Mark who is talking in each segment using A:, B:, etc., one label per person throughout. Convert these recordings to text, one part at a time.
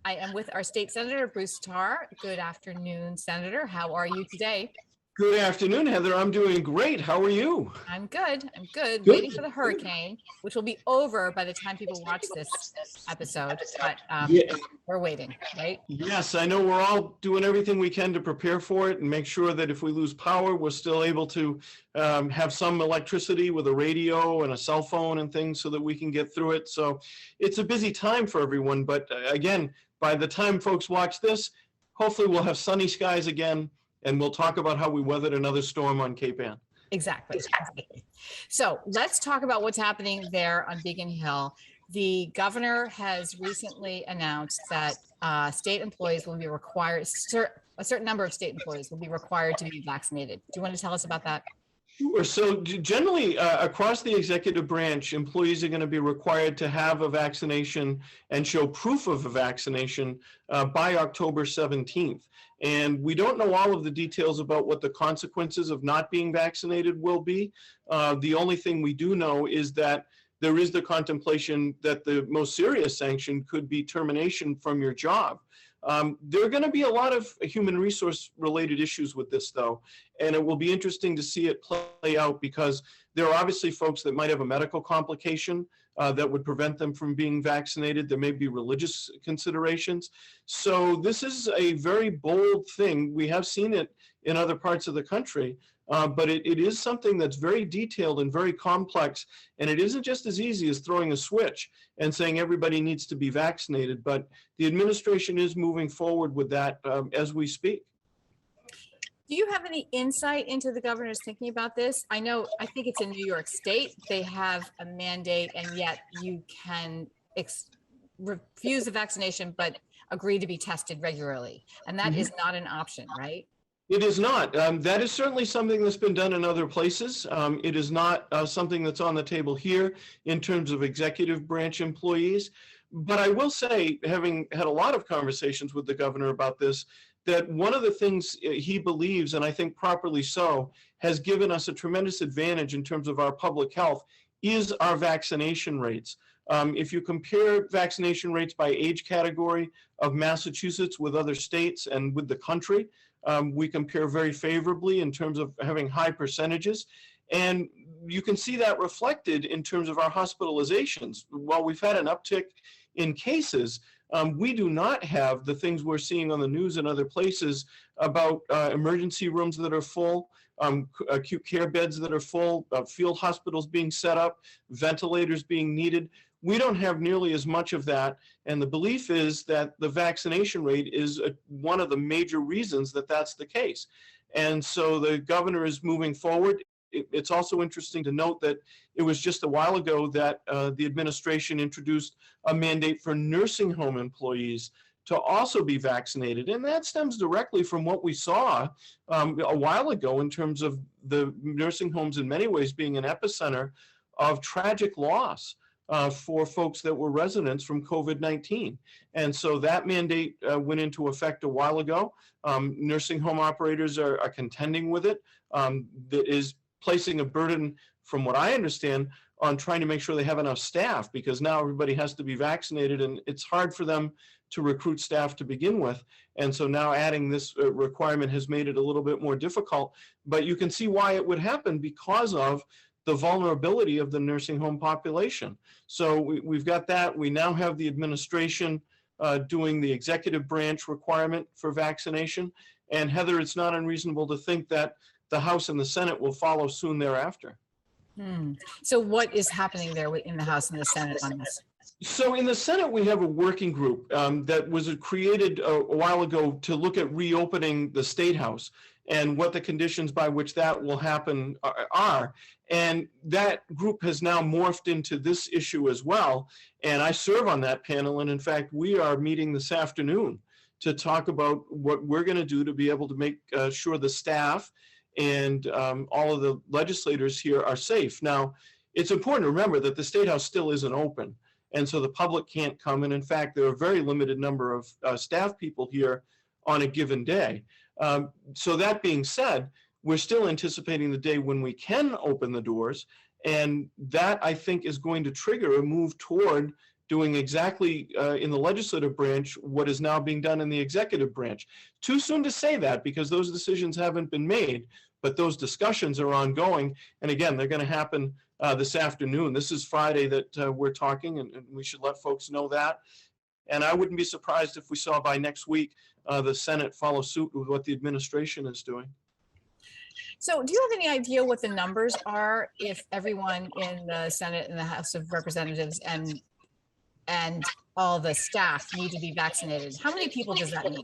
A: I am with our State Senator Bruce Tarr. Good afternoon, Senator. How are you today?
B: Good afternoon, Heather. I'm doing great. How are you?
A: I'm good. I'm good.
B: Good.
A: Waiting for the hurricane, which will be over by the time people watch this episode, but
B: Yeah.
A: we're waiting, right?
B: Yes, I know we're all doing everything we can to prepare for it and make sure that if we lose power, we're still able to have some electricity with a radio and a cell phone and things so that we can get through it. So it's a busy time for everyone. But again, by the time folks watch this, hopefully we'll have sunny skies again, and we'll talk about how we weathered another storm on Cape Ann.
A: Exactly. So let's talk about what's happening there on Beacon Hill. The governor has recently announced that state employees will be required, a certain number of state employees will be required to be vaccinated. Do you want to tell us about that?
B: Sure. So generally, across the executive branch, employees are going to be required to have a vaccination and show proof of a vaccination by October 17th. And we don't know all of the details about what the consequences of not being vaccinated will be. The only thing we do know is that there is the contemplation that the most serious sanction could be termination from your job. There are going to be a lot of human resource related issues with this, though, and it will be interesting to see it play out because there are obviously folks that might have a medical complication that would prevent them from being vaccinated. There may be religious considerations. So this is a very bold thing. We have seen it in other parts of the country, but it is something that's very detailed and very complex, and it isn't just as easy as throwing a switch and saying everybody needs to be vaccinated, but the administration is moving forward with that as we speak.
A: Do you have any insight into the governor's thinking about this? I think it's in New York State. They have a mandate, and yet you can refuse the vaccination, but agree to be tested regularly. And that is not an option, right?
B: It is not. That is certainly something that's been done in other places. It is not something that's on the table here in terms of executive branch employees. But I will say, having had a lot of conversations with the governor about this, that one of the things he believes, and I think properly so, has given us a tremendous advantage in terms of our public health is our vaccination rates. If you compare vaccination rates by age category of Massachusetts with other states and with the country, we compare very favorably in terms of having high percentages. And you can see that reflected in terms of our hospitalizations. While we've had an uptick in cases, we do not have the things we're seeing on the news and other places about emergency rooms that are full, acute care beds that are full, field hospitals being set up, ventilators being needed. We don't have nearly as much of that. And the belief is that the vaccination rate is one of the major reasons that that's the case. And so the governor is moving forward. It's also interesting to note that it was just a while ago that the administration introduced a mandate for nursing home employees to also be vaccinated. And that stems directly from what we saw a while ago in terms of the nursing homes in many ways being an epicenter of tragic loss for folks that were residents from COVID-19. And so that mandate went into effect a while ago. Nursing home operators are contending with it. That is placing a burden, from what I understand, on trying to make sure they have enough staff, because now everybody has to be vaccinated and it's hard for them to recruit staff to begin with. And so now adding this requirement has made it a little bit more difficult, but you can see why it would happen because of the vulnerability of the nursing home population. So we've got that. We now have the administration doing the executive branch requirement for vaccination. And Heather, it's not unreasonable to think that the House and the Senate will follow soon thereafter.
A: So what is happening there in the House and the Senate on this?
B: So in the Senate, we have a working group that was created a while ago to look at reopening the State House and what the conditions by which that will happen are. And that group has now morphed into this issue as well. And I serve on that panel. And in fact, we are meeting this afternoon to talk about what we're going to do to be able to make sure the staff and all of the legislators here are safe. Now, it's important to remember that the State House still isn't open. And so the public can't come. And in fact, there are a very limited number of staff people here on a given day. So that being said, we're still anticipating the day when we can open the doors. And that, I think, is going to trigger a move toward doing exactly in the legislative branch what is now being done in the executive branch. Too soon to say that because those decisions haven't been made, but those discussions are ongoing. And again, they're going to happen this afternoon. This is Friday that we're talking, and we should let folks know that. And I wouldn't be surprised if we saw by next week the Senate follow suit with what the administration is doing.
A: So do you have any idea what the numbers are if everyone in the Senate and the House of Representatives and all the staff need to be vaccinated? How many people does that mean?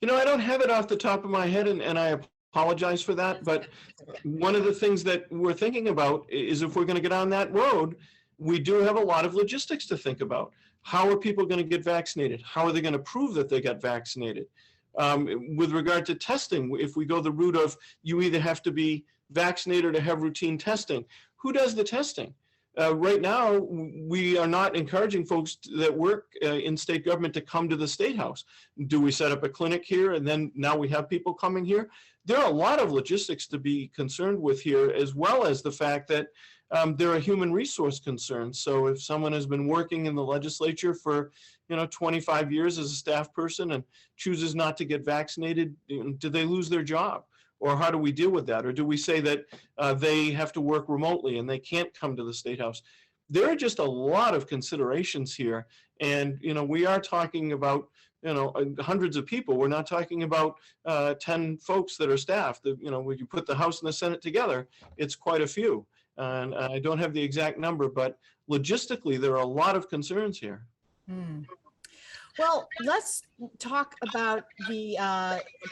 B: You know, I don't have it off the top of my head, and I apologize for that. But one of the things that we're thinking about is if we're going to get on that road, we do have a lot of logistics to think about. How are people going to get vaccinated? How are they going to prove that they got vaccinated? With regard to testing, if we go the route of you either have to be vaccinated or to have routine testing, who does the testing? Right now, we are not encouraging folks that work in state government to come to the State House. Do we set up a clinic here and then now we have people coming here? There are a lot of logistics to be concerned with here, as well as the fact that there are human resource concerns. So if someone has been working in the legislature for 25 years as a staff person and chooses not to get vaccinated, do they lose their job? Or how do we deal with that? Or do we say that they have to work remotely and they can't come to the State House? There are just a lot of considerations here. And, we are talking about, hundreds of people. We're not talking about 10 folks that are staff. When you put the House and the Senate together, it's quite a few. And I don't have the exact number, but logistically, there are a lot of concerns here.
A: Well, let's talk about the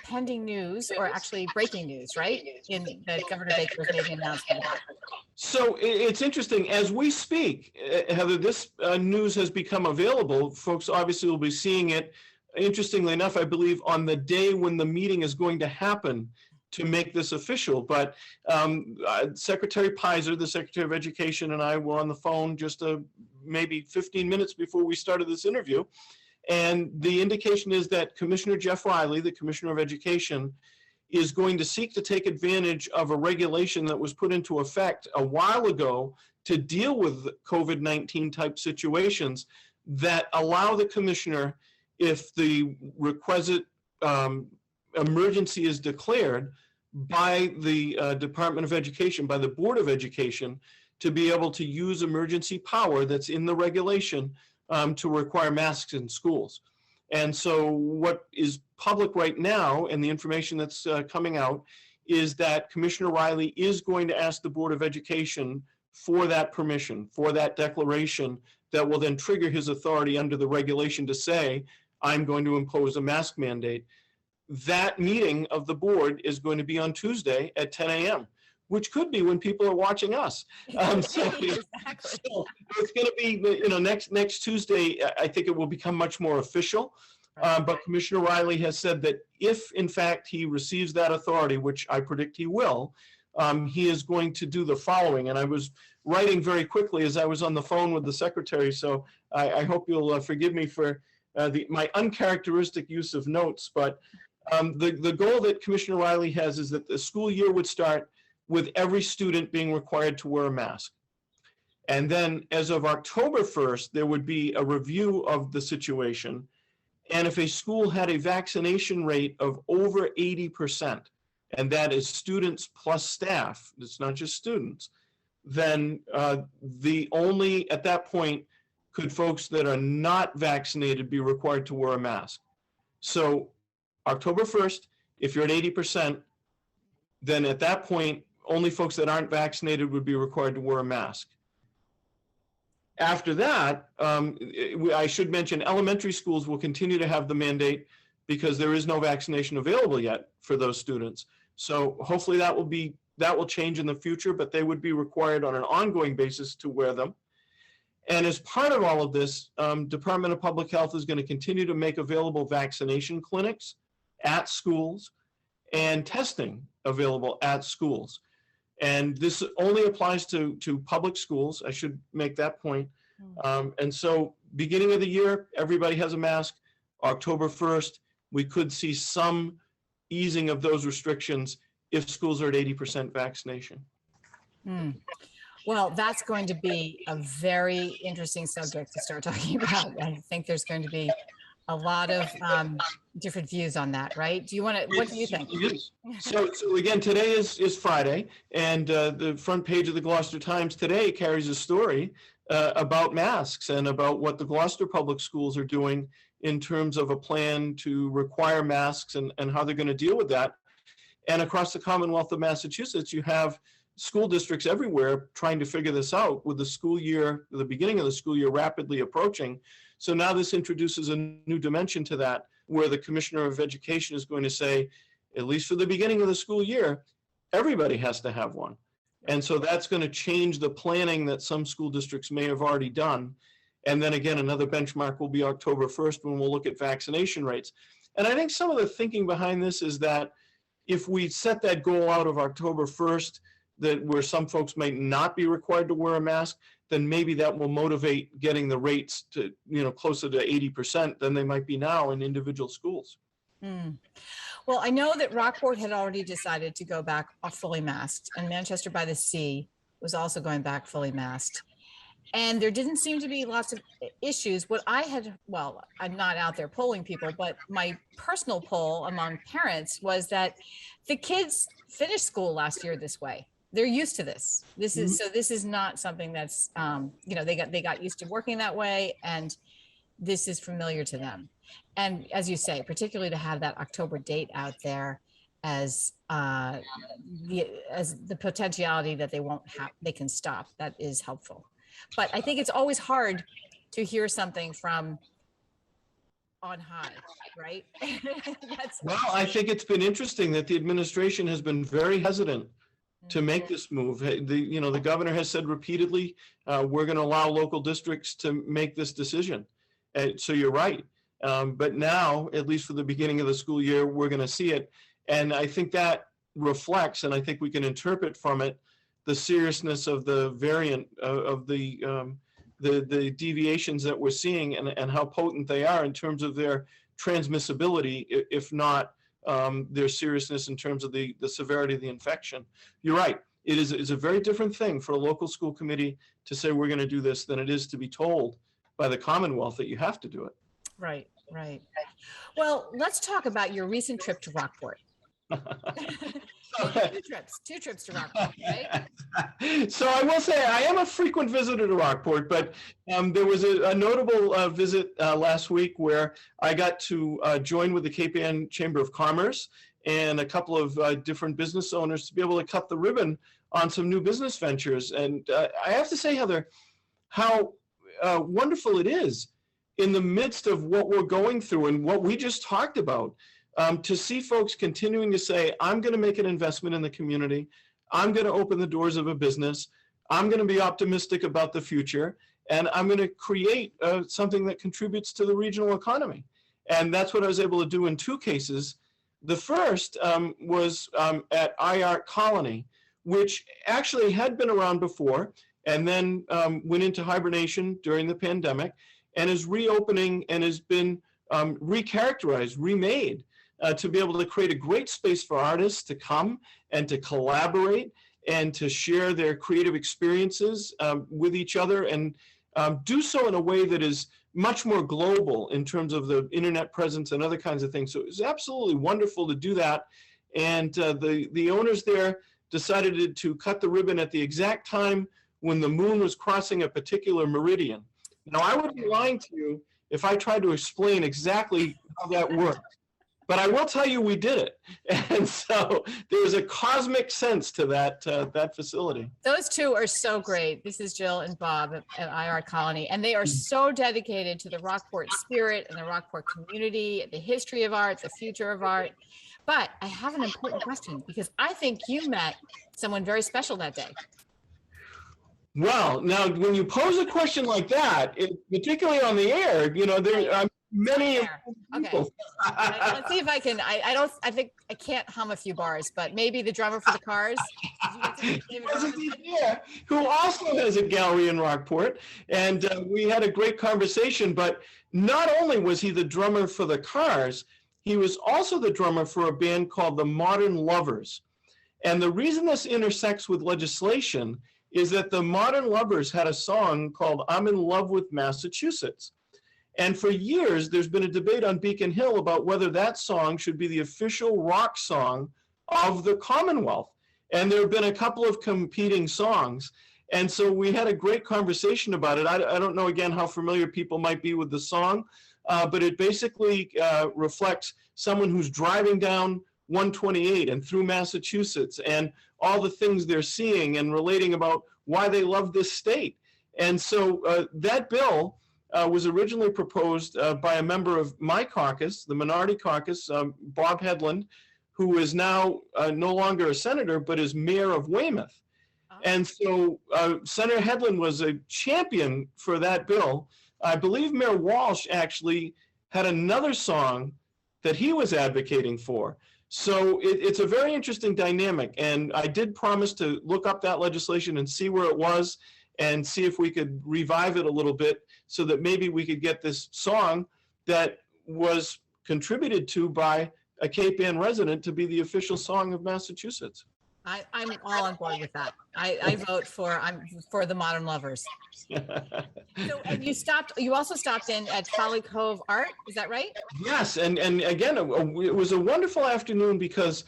A: pending news, or actually breaking news, right? In that Governor Baker's made an announcement about.
B: So it's interesting. As we speak, Heather, this news has become available. Folks obviously will be seeing it, interestingly enough, I believe, on the day when the meeting is going to happen to make this official. But Secretary Pizer, the Secretary of Education, and I were on the phone just maybe 15 minutes before we started this interview. And the indication is that Commissioner Jeff Riley, the Commissioner of Education, is going to seek to take advantage of a regulation that was put into effect a while ago to deal with COVID-19 type situations that allow the commissioner, if the requisite emergency is declared by the Department of Education, by the Board of Education, to be able to use emergency power that's in the regulation to require masks in schools. And so what is public right now, and the information that's coming out, is that Commissioner Riley is going to ask the Board of Education for that permission, for that declaration that will then trigger his authority under the regulation to say, I'm going to impose a mask mandate. That meeting of the board is going to be on Tuesday at 10 a.m., which could be when people are watching us. So it's going to be, next Tuesday. I think it will become much more official. But Commissioner Riley has said that if, in fact, he receives that authority, which I predict he will, he is going to do the following. And I was writing very quickly as I was on the phone with the secretary, so I hope you'll forgive me for my uncharacteristic use of notes. But the goal that Commissioner Riley has is that the school year would start with every student being required to wear a mask. And then as of October 1st, there would be a review of the situation. And if a school had a vaccination rate of over 80%, and that is students plus staff, it's not just students, then at that point, could folks that are not vaccinated be required to wear a mask. So October 1st, if you're at 80%, then at that point, only folks that aren't vaccinated would be required to wear a mask. After that, I should mention elementary schools will continue to have the mandate because there is no vaccination available yet for those students. So hopefully that will change in the future, but they would be required on an ongoing basis to wear them. And as part of all of this, Department of Public Health is going to continue to make available vaccination clinics at schools and testing available at schools. And this only applies to public schools. I should make that point. And so beginning of the year, everybody has a mask. October 1st, we could see some easing of those restrictions if schools are at 80% vaccination.
A: Well, that's going to be a very interesting subject to start talking about. I think there's going to be a lot of different views on that, right? Do you want to, what do you think?
B: So again, today is Friday, and the front page of the Gloucester Times today carries a story about masks and about what the Gloucester Public Schools are doing in terms of a plan to require masks and how they're going to deal with that. And across the Commonwealth of Massachusetts, you have school districts everywhere trying to figure this out with the school year, the beginning of the school year rapidly approaching. So now this introduces a new dimension to that, where the Commissioner of Education is going to say, at least for the beginning of the school year, everybody has to have one. And so that's going to change the planning that some school districts may have already done. And then again, another benchmark will be October 1st when we'll look at vaccination rates. And I think some of the thinking behind this is that if we set that goal out of October 1st, that where some folks might not be required to wear a mask, then maybe that will motivate getting the rates to, closer to 80% than they might be now in individual schools.
A: Well, I know that Rockport had already decided to go back fully masked, and Manchester by the Sea was also going back fully masked. And there didn't seem to be lots of issues. What I had, well, I'm not out there polling people, but my personal poll among parents was that the kids finished school last year this way. They're used to this. This is not something that's, they got used to working that way, and this is familiar to them. And as you say, particularly to have that October date out there as the potentiality that they can stop, that is helpful. But I think it's always hard to hear something from on high, right?
B: Well, I think it's been interesting that the administration has been very hesitant to make this move. The governor has said repeatedly, we're going to allow local districts to make this decision. So you're right. But now, at least for the beginning of the school year, we're going to see it. And I think that reflects, and I think we can interpret from it, the seriousness of the variant of the deviations that we're seeing and how potent they are in terms of their transmissibility, if not their seriousness in terms of the severity of the infection. You're right. It is a very different thing for a local school committee to say we're going to do this than it is to be told by the Commonwealth that you have to do it.
A: Right. Well, let's talk about your recent trip to Rockport. Two trips to Rockport, right?
B: So I will say I am a frequent visitor to Rockport, but there was a notable visit last week where I got to join with the Cape Ann Chamber of Commerce and a couple of different business owners to be able to cut the ribbon on some new business ventures. And I have to say, Heather, how wonderful it is in the midst of what we're going through and what we just talked about, to see folks continuing to say, I'm going to make an investment in the community. I'm going to open the doors of a business. I'm going to be optimistic about the future. And I'm going to create something that contributes to the regional economy. And that's what I was able to do in two cases. The first was at iArt Colony, which actually had been around before and then went into hibernation during the pandemic and is reopening and has been recharacterized, remade, to be able to create a great space for artists to come and to collaborate and to share their creative experiences with each other and do so in a way that is much more global in terms of the internet presence and other kinds of things. So it was absolutely wonderful to do that. And the owners there decided to cut the ribbon at the exact time when the moon was crossing a particular meridian. Now, I would be lying to you if I tried to explain exactly how that worked. But I will tell you we did it. And so there's a cosmic sense to that facility.
A: Those two are so great. This is Jill and Bob at iArt Colony, and they are so dedicated to the Rockport spirit and the Rockport community, the history of art, the future of art. But I have an important question because I think you met someone very special that day.
B: Well, now when you pose a question like that, particularly on the air, there are many people.
A: Okay. Let's see if I can. I think I can't hum a few bars, but maybe the drummer for the Cars.
B: Who also has a gallery in Rockport, and we had a great conversation. But not only was he the drummer for the Cars, he was also the drummer for a band called the Modern Lovers. And the reason this intersects with legislation is that the Modern Lovers had a song called I'm in Love with Massachusetts. And for years, there's been a debate on Beacon Hill about whether that song should be the official rock song of the Commonwealth. And there have been a couple of competing songs. And so we had a great conversation about it. I don't know, again, how familiar people might be with the song, but it basically reflects someone who's driving down 128 and through Massachusetts and all the things they're seeing and relating about why they love this state. And so that bill was originally proposed by a member of my caucus, the Minority Caucus, Bob Headland, who is now no longer a senator, but is mayor of Weymouth. And so Senator Headland was a champion for that bill. I believe Mayor Walsh actually had another song that he was advocating for. So it's a very interesting dynamic. And I did promise to look up that legislation and see where it was and see if we could revive it a little bit so that maybe we could get this song that was contributed to by a Cape Ann resident to be the official song of Massachusetts.
A: I'm all on board with that. I vote for, I'm for the Modern Lovers. So, and you also stopped in at Cove Art, is that right?
B: Yes, and again, it was a wonderful afternoon because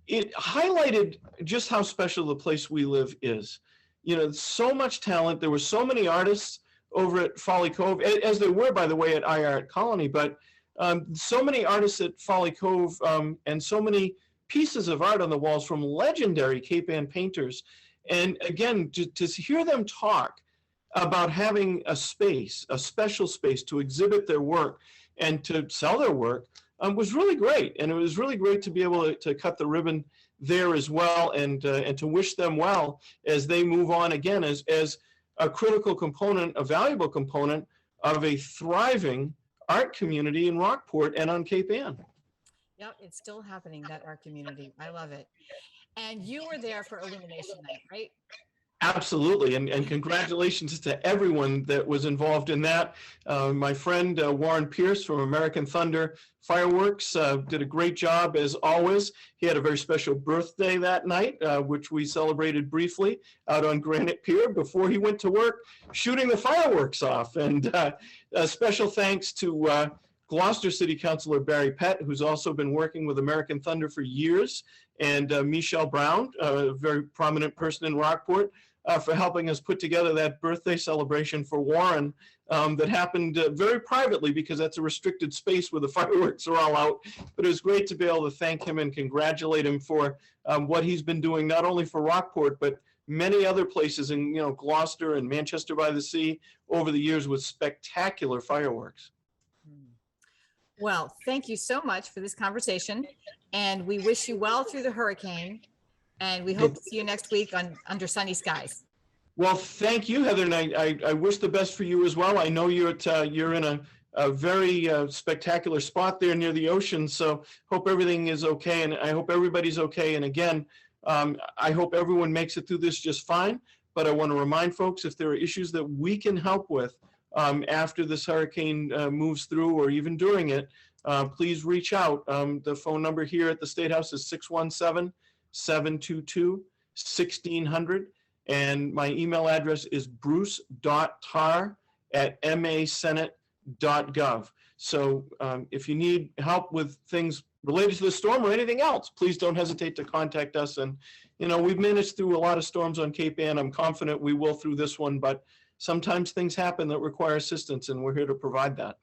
B: it highlighted just how special the place we live is. You know, so much talent. There were so many artists over at Folly Cove, as there were, by the way, at iArt Colony, but so many artists at Folly Cove and so many pieces of art on the walls from legendary Cape Ann painters. And again, to hear them talk about having a space, a special space to exhibit their work and to sell their work was really great. And it was really great to be able to cut the ribbon there as well and to wish them well as they move on again as a critical component, a valuable component of a thriving art community in Rockport and on Cape Ann.
A: Yep, it's still happening, that art community. I love it. And you were there for Illumination Night, right?
B: Absolutely, and congratulations to everyone that was involved in that. My friend Warren Pierce from American Thunder Fireworks did a great job as always. He had a very special birthday that night, which we celebrated briefly out on Granite Pier before he went to work shooting the fireworks off. And a special thanks to Gloucester City Councilor Barry Pett, who's also been working with American Thunder for years, and Michelle Brown, a very prominent person in Rockport, for helping us put together that birthday celebration for Warren that happened very privately because that's a restricted space where the fireworks are all out. But it was great to be able to thank him and congratulate him for what he's been doing, not only for Rockport, but many other places in Gloucester and Manchester by the Sea over the years with spectacular fireworks.
A: Well, thank you so much for this conversation, and we wish you well through the hurricane, and we hope to see you next week under sunny skies.
B: Well, thank you, Heather, and I wish the best for you as well. I know you're in a very spectacular spot there near the ocean, so hope everything is okay, and I hope everybody's okay. And again, I hope everyone makes it through this just fine, but I want to remind folks if there are issues that we can help with after this hurricane moves through or even during it, please reach out. The phone number here at the State House is 617-722-1600. And my email address is bruce.tarr@masenate.gov. So if you need help with things related to the storm or anything else, please don't hesitate to contact us. And, we've managed through a lot of storms on Cape Ann. I'm confident we will through this one, but sometimes things happen that require assistance, and we're here to provide that.